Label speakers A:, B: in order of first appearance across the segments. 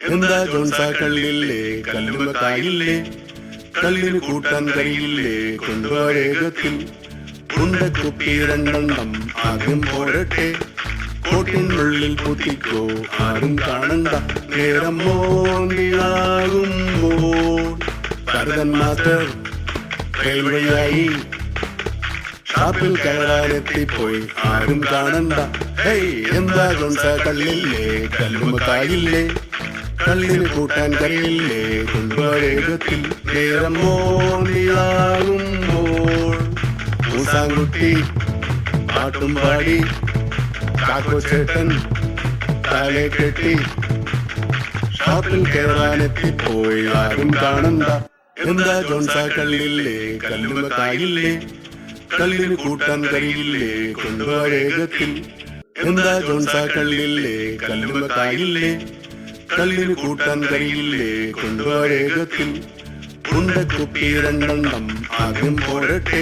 A: എന്താ ജോൺസ കള്ളില്ലേ കല്ലുമ കായില്ലേ കല്ലിന് കൂട്ടാൻ കഴിയില്ലേ കൊണ്ടുപോരേകത്തിൽ ഉണ്ടക്കുപ്പി രണ്ടെണ്ണം ആദ്യം പോരട്ടെ കോട്ടിനുള്ളിൽ പൊത്തിക്കോ ആരും കാണണ്ട നേരം മോന്തിയാകുമ്പോൾ ഭരതൻ മാസ്റ്റർ റെയിൽവഴിയായി ഷാപ്പിൽ കയറാനെത്തിപ്പോയി ആരും കാണണ്ട ഹേയ് എന്താ ജോൺസ കള്ളില്ലേ കല്ലുമ കായില്ലേ കല്ലിന് കൂട്ടാൻ കഴിയില്ലേ കൊണ്ടുപോരേകത്തിൽ നേരം മോന്തിയാകുമ്പോൾ മൂസാൻകുട്ടി പാട്ടും പാടി കാക്കോ ചേട്ടൻ തലേ കെട്ടി ഷാപ്പിൽ കയറാനെത്തിപ്പോയി ആരും കാണണ്ട എന്താ ജോൺസ കള്ളില്ലേ കല്ലുമ കായില്ലേ കല്ലിന് കൂട്ടാൻ കഴിയില്ലേ കൊണ്ടുപോരേകത്തിൽ എന്താ ജോൺസ കള്ളില്ലേ കല്ലുമ കായില്ലേ കല്ലിന് കൂട്ടാൻ കഴിയില്ലേ കൊണ്ടുപോരേകത്തിൽ ഉണ്ടക്കുപ്പി രണ്ടെണ്ണം ആദ്യം പോരട്ടെ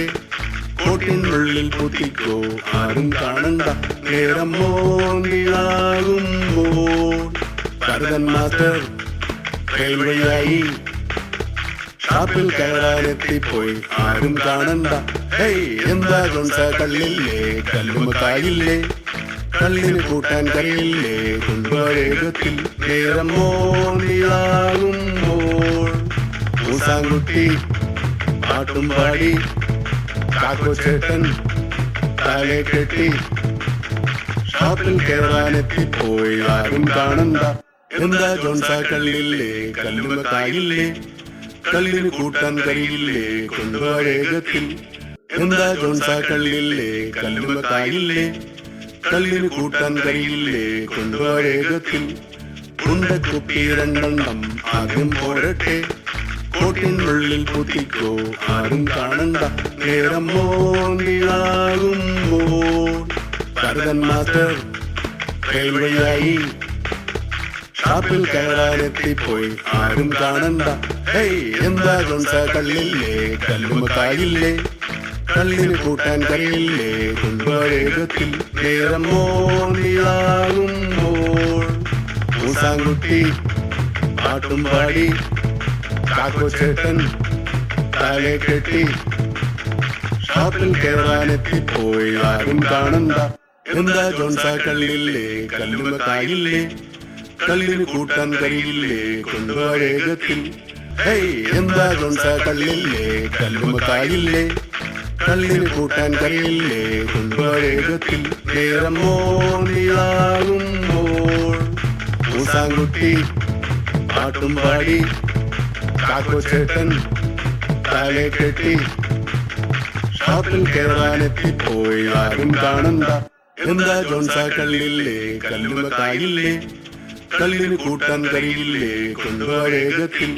A: കോട്ടിനുള്ളിൽ പൊത്തിക്കോ ആരും കാണണ്ട നേരം മോന്തിയാകുമ്പോൾ ഭരതൻ മാസ്റ്റർ റെയിൽവഴിയായി ഷാപ്പിൽ കയറാനെത്തിപ്പോയി ആരും കാണണ്ട ഹേയ് എന്താ ജോൺസ കള്ളില്ലേ കല്ലുമ കായില്ലേ കല്ലിന് കൂട്ടാൻ കഴിയില്ലേ കൊണ്ടുപോരേകത്തിൽ നേരം മോന്തിയാകുമ്പോൾ മൂസാൻകുട്ടി പാട്ടും പാടി കാക്കോ ചേട്ടൻ തലേ കെട്ടി ഷാപ്പിൽ കയറാനെത്തിപ്പോയി ആരും കാണണ്ട എന്താ ജോൺസ കള്ളില്ലേ കല്ലുമ കായില്ലേ കല്ലിന് കൂട്ടാൻ കഴിയില്ലേ കൊണ്ടുപോരേകത്തിൽ എന്താ ജോൺസ കള്ളില്ലേ കല്ലുമ കായില്ലേ കല്ലിന് കൂട്ടാൻ കഴിയില്ലേ കൊണ്ടുപോരേകത്തിൽ ഉണ്ടക്കുപ്പി രണ്ടെണ്ണം ആദ്യം പോരട്ടെ കോട്ടിനുള്ളിൽ പൊത്തിക്കോ ആരും കാണണ്ട നേരം മോന്തിയാകുമ്പോൾ ഭരതൻ മാസ്റ്റർ റെയിൽവഴിയായി ഷാപ്പിൽ കയറാനെത്തിപ്പോയി ആരും കാണണ്ട ഹേയ് എന്താ ജോൺസ കള്ളില്ലേ കല്ലുമ കായില്ലേ കല്ലിന് കൂട്ടാൻ കഴിയില്ലേ കൊണ്ടുപോരേകത്തിൽ നേരം മോന്തിയാകുമ്പോൾ മൂസാൻകുട്ടി പാട്ടും പാടി കാക്കോ ചേട്ടൻ തലേ കെട്ടി ഷാപ്പിൽ കയറാനെത്തിപ്പോയി ആരും കാണണ്ട എന്താ ജോൺസ കള്ളില്ലേ കല്ലുമ കായില്ലേ കല്ലിന് കൂട്ടാൻ കഴിയില്ലേ കൊണ്ടുപോരേകത്തിൽ ഹേയ് എന്താ ജോൺസ കള്ളില്ലേ കല്ലുമ കായില്ലേ കല്ലിന് കൂട്ടാൻ കഴിയില്ലേ കൊണ്ടുപോരേകത്തിൽ നേരം മോന്തിയാകുമ്പോൾ മൂസാൻകുട്ടി പാട്ടും പാടി കാക്കോ ചേട്ടൻ തലേ കെട്ടി ഷാപ്പിൽ കയറാനെത്തിപ്പോയി ആരും കാണണ്ട എന്താ ജോൺസ കള്ളില്ലേ കല്ലുമ കായില്ലേ കല്ലിന് കൂട്ടാൻ കഴിയില്ലേ കൊണ്ടുപോരേകത്തിൽ